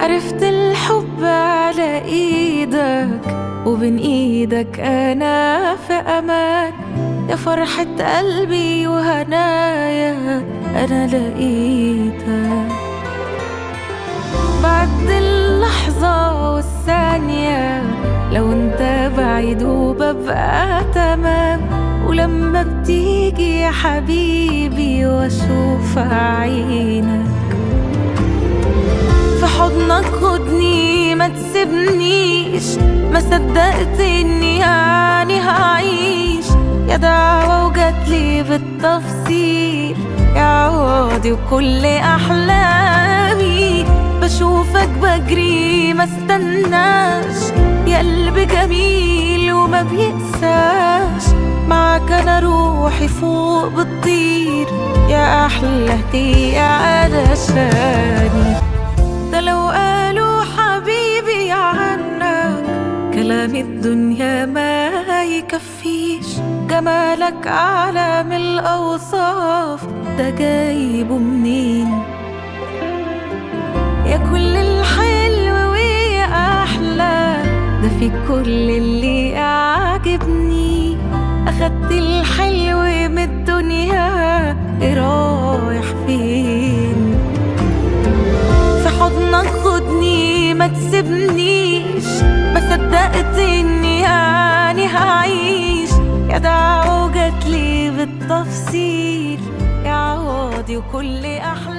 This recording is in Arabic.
عرفت الحب على ايدك، وبين ايدك انا في امان. يا فرحة قلبي وهنايا انا لقيتك. بعد اللحظة والثانية لو انت بعيد وببقى تمام، ولما بتيجي يا حبيبي واشوف عينك في حضنك خدني ما تسيبنيش. ما صدقت اني يعني هعيش، يا دعوة وجاتلي بالتفصيل يا عوضي وكل احلامي. بشوفك بجري ما استناش، يا قلب جميل وما بيقساش. معاك انا روحي فوق بتطير، يا احلى هدية علشاني. ده لو قالوا حبيبي عنك كلام الدنيا ما يكفيش. جمالك اعلى من الاوصاف، ده جايبه منين؟ يا كل الحلو ويا احلى، ده في كل اللي اعجبني. اخدت الحلو من الدنيا رايح فين؟ في حضنك خدني ما تسيبنيش. ما صدقت اني يعني هعيش، يا دعوة وجاتلي بالتفصيل يا عوضي وكل احلى